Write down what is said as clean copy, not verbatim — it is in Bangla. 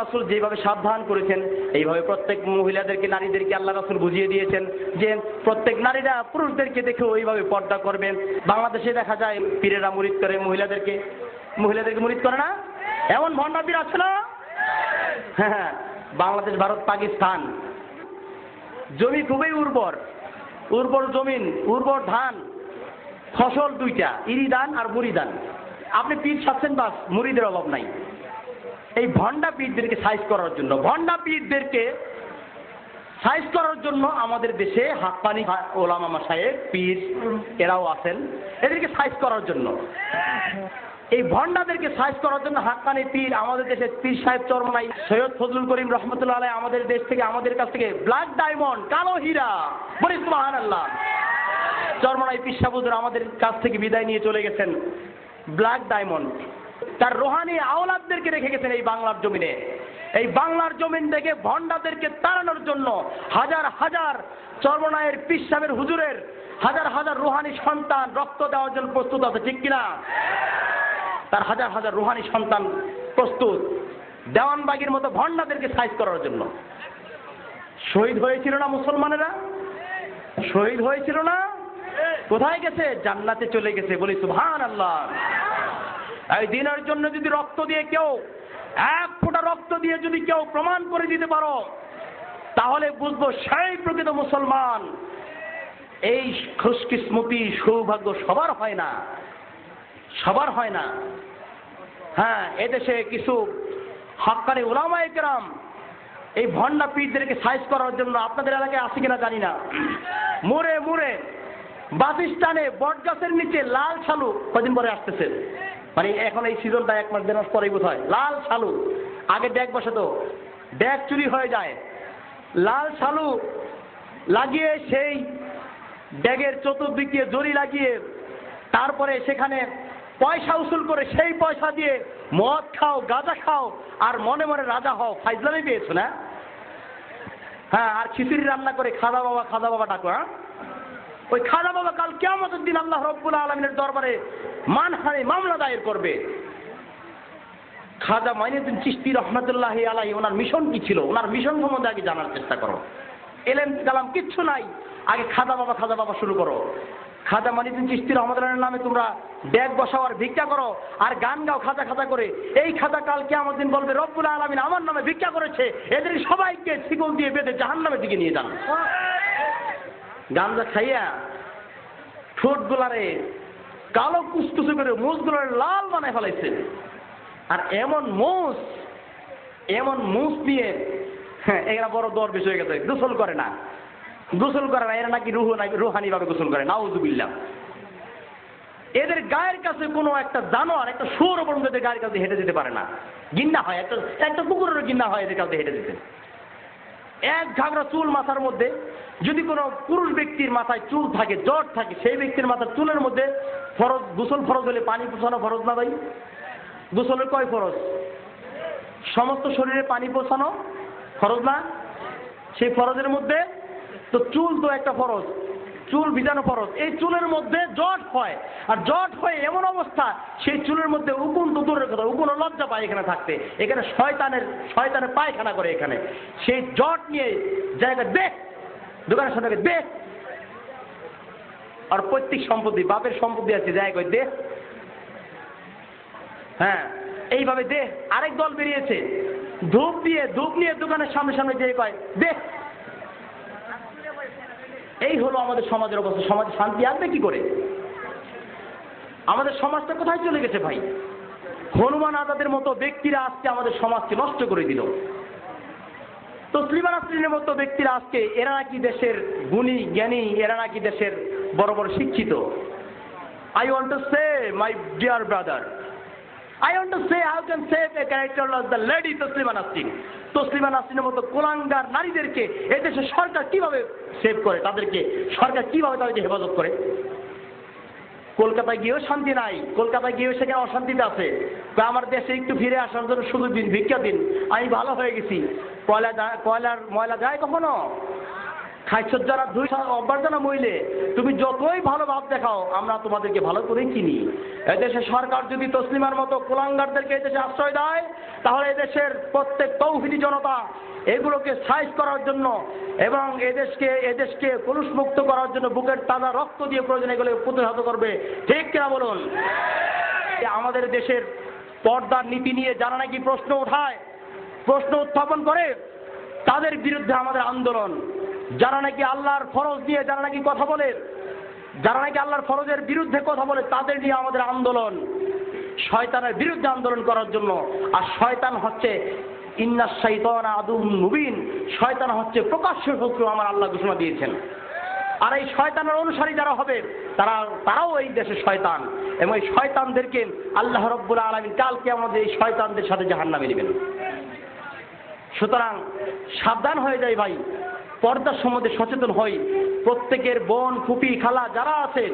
রাসূল যেভাবে সাবধান করেছেন এইভাবে প্রত্যেক মহিলাদেরকে নারীদেরকে আল্লাহ রাসূল বুঝিয়ে দিয়েছেন যে প্রত্যেক নারীরা পুরুষদেরকে দেখে ওইভাবে পর্দা করবেন। বাংলাদেশে দেখা যায় পীরেরা মুরিদ করে মহিলাদেরকে মুরিদ করে না? এমন ভণ্ডা পীর আছে না? হ্যাঁ, বাংলাদেশ, ভারত, পাকিস্তান জমি খুবই উর্বর জমিন, উর্বর ধান, ফসল দুইটা, ইরি ধান আর মুড়ি ধান। আপনি পীর ছাড়ছেন, বাস মুড়িদের অভাব নাই। এই ভণ্ডা পীরদেরকে সাইজ করার জন্য আমাদের দেশে হাক্কানি ওলামা মাশায়েখ পীর এরাও আছেন, এদেরকে সাইজ করার জন্য, এই ভণ্ডাদেরকে সাইজ করার জন্য হাক্কানি পীর আমাদের দেশে পীর সাহেব চরমনাই সৈয়দ ফজলুল করিম রহমতুল্লাহ আলাইহি আমাদের দেশ থেকে, আমাদের কাছ থেকে ব্ল্যাক ডায়মন্ড, কালো হীরা, বলি সুবহানাল্লাহ, চরমনাই পীর সাহেব হুজুর আমাদের কাছ থেকে বিদায় নিয়ে চলে গেছেন। ব্ল্যাক ডায়মন্ড তার রোহানি আওলাদদেরকে রেখে গেছেন এই বাংলার জমিনে। এই বাংলার জমিন থেকে ভণ্ডাদেরকে তাড়ানোর জন্য হাজার হাজার চরমনাইয়ের পীর সাহেবের হুজুরের হাজার হাজার রুহানি সন্তান রক্ত দেওয়ার জন্য প্রস্তুত আছে, ঠিক কিনা? তার হাজার হাজার রুহানি সন্তান প্রস্তুত দেওয়ানবাগির মতো ভণ্ডাদেরকে সাইজ করার জন্য। শহীদ হয়েছিল না মুসলমানেরা? শহীদ হয়েছিল না? কোথায় গেছে? জান্নাতে চলে গেছে, বলি সুবহানাল্লাহ। এই দিনের জন্য যদি রক্ত দিয়ে কেউ, এক ফোঁটা রক্ত দিয়ে যদি কেউ প্রমাণ করে দিতে পারো, তাহলে বুঝবো সেই প্রকৃত মুসলমান। এই খুশকিসমতি সৌভাগ্য সবার হয় না। হ্যাঁ, এদেশে কিছু হাক্কানি উলামায়ে কেরাম এই ভণ্ডা পীরদেরকে সাইজ করার জন্য, আপনাদের এলাকায় আছে কিনা জানি না, মুড়ে বাসস্টানে বটগাছের নিচে লাল শালু, কদিন পরে আসতেছে, মানে এখন এই সিজনটা 1 মাস 1.5 মাস পরে বোধ হয়, লাল শালু, আগে ড্যাগ বসাতো, ড্যাগ চুরি হয়ে যায়, লাল শালু লাগিয়ে সেই ড্যাগের চতুর্দিকে জড়ি লাগিয়ে তারপরে সেখানে পয়সা উসুল করে সেই পয়সা দিয়ে মদ খাও, গাঁজা খাও আর মনে মনে রাজা হও। ফাইজলামি পেয়েছো না? হ্যাঁ, আর খিচুড়ি রান্না করে খাজা বাবা ডাকো। হ্যাঁ, ওই খাজা বাবা কাল কিয়ামতের দিন আল্লাহ রাব্বুল আলামিনের দরবারে মানহানি মামলা দায়ের করবে। খাজা মাইনুদ্দিন চিশতি রহমাতুল্লাহি আলাইহি ওনার মিশন কি ছিল? ওনার মিশন সম্বন্ধে আগে জানার চেষ্টা করো। এলেম কালাম কিচ্ছু নাই, আগে খাজা বাবা শুরু করো। খাজা মাইনুদ্দিন চিশতি রহমাতুল্লাহির নামে তোমরা ড্যাগ বসাও আর ভিক্ষা করো আর গান গাও খাজা করে। এই খাজা কাল কিয়ামতের দিন বলবে রব্বুল আলামিন আমার নামে ভিক্ষা করেছে, এদের সবাইকে শিকল দিয়ে বেঁধে জাহান্নামের দিকে নিয়ে যান। গাঞ্জা খাইয়া ঠোঁট গুলারে কালো কুচকুচে করে মুছগুলারে লাল বানায় ফেলাইছে। আর এমন মুছ দিয়ে এরা বড় দরবেশ হয়ে গেছে, গোসল করে না, এরা নাকি রুহানি ভাবে গোসল করে, নাউজুবিল্লাহ। এদের গায়ের কাছে কোনো একটা জানোয়ার, একটা শুয়োর পর্যন্ত এদের গায়ের কাছে হেঁটে যেতে পারে না। গিন্না হয়, একটা কুকুরেরও গিন্না হয় এদের কাছে হেঁটে যেতে। এক ঝাগড়া চুল মাথার মধ্যে, যদি কোনো পুরুষ ব্যক্তির মাথায় চুল থাকে, জট থাকে, সেই ব্যক্তির মাথার চুলের মধ্যে ফরজ, গোসল ফরজ হলে পানি পৌঁছানো ফরজ না ভাই? গোসলের কয় ফরজ? সমস্ত শরীরে পানি পৌঁছানো ফরজ না? সেই ফরজের মধ্যে তো চুল তো একটা ফরজ, চুল ভিজানো ফরজ। এই চুলের মধ্যে জট হয়, আর জট হয়ে এমন অবস্থা সেই চুলের মধ্যে উকুন তো দূরের কথা, উকুন লজ্জা পায় এখানে থাকতে, এখানে শয়তানের পায়খানা করে এখানে। সেই জট নিয়ে জায়গা দেখ, দোকানের সামনে দেখ, আর পৈতৃক সম্পত্তি, বাপের সম্পত্তি আছে জায়গায় দেখ। হ্যাঁ, এইভাবে দেখ। আরেক দল বেরিয়েছে ধূপ নিয়ে দোকানের সামনে যে কয় দেখ। এই হলো আমাদের সমাজের অবস্থা। সমাজে শান্তি আসবে কি করে? আমাদের সমাজটা কোথায় চলে গেছে ভাই? হনুমান আজাদের মতো ব্যক্তিরা আজকে আমাদের সমাজকে নষ্ট করে দিল। তসলিমা নাসরিনের মতো ব্যক্তিরা আজকে, এরা নাকি দেশের গুণী জ্ঞানী, এরা নাকি দেশের বড় বড় শিক্ষিত। I want to say, my dear brother, I want to say how can save a character of the lady Taslima Nasrin. Taslima নাসরিনের মতো কুলাঙ্গার নারীদেরকে এদেশে সরকার কিভাবে সেভ করে, তাদেরকে সরকার কিভাবে তাদেরকে হেফাজত করে? কলকাতায় গিয়েও শান্তি নাই, কলকাতায় গিয়েও সেখানে অশান্তিতে আছে। আমার দেশে একটু ফিরে আসার জন্য শুধু ভিক্ষা দিন, আমি ভালো হয়ে গেছি। কয়লার ময়লা যায় কখনো? খাইছত যারা দুই অভ্যর্থনা মইলে তুমি যতই ভালো ভাব দেখাও আমরা তোমাদেরকে ভালো করেই চিনি। এদেশে সরকার যদি তসলিমার মতো কুলাঙ্গারদেরকে এদেশে আশ্রয় দেয় তাহলে এদেশের প্রত্যেক তৌহিদি জনতা এগুলোকে সাইজ করার জন্য এবং এদেশকে কলুষমুক্ত করার জন্য বুকের তাজা রক্ত দিয়ে প্রয়োজন এগুলো প্রতিহত করবে। ঠিক কিনা বলুন? আমাদের দেশের পর্দার নীতি নিয়ে যারা নাকি প্রশ্ন উঠায়, প্রশ্ন উত্থাপন করে, তাদের বিরুদ্ধে আমাদের আন্দোলন। যারা নাকি আল্লাহর ফরজ নিয়ে যারা নাকি কথা বলে, যারা নাকি আল্লাহর ফরজের বিরুদ্ধে কথা বলে, তাদের নিয়ে আমাদের আন্দোলন শয়তানের বিরুদ্ধে আন্দোলন করার জন্য। আর শয়তান হচ্ছে ইন্নাশ শাইতানা আদুউম মুবিন, শয়তান হচ্ছে প্রকাশ্য শত্রু, আমার আল্লাহ ঘোষণা দিয়েছেন। আর এই শয়তানের অনুসারী যারা হবে তারাও এই দেশের শয়তান, এবং এই শয়তানদেরকে আল্লাহ রাব্বুল আলামিন কালকে আমাদের এই শয়তানদের সাথে জাহান্নামে নেবেন। সুতরাং সাবধান হয়ে যায় ভাই, পর্দার সম্বন্ধে সচেতন হই। প্রত্যেকের বোন, ফুপি, খালা যারা আছে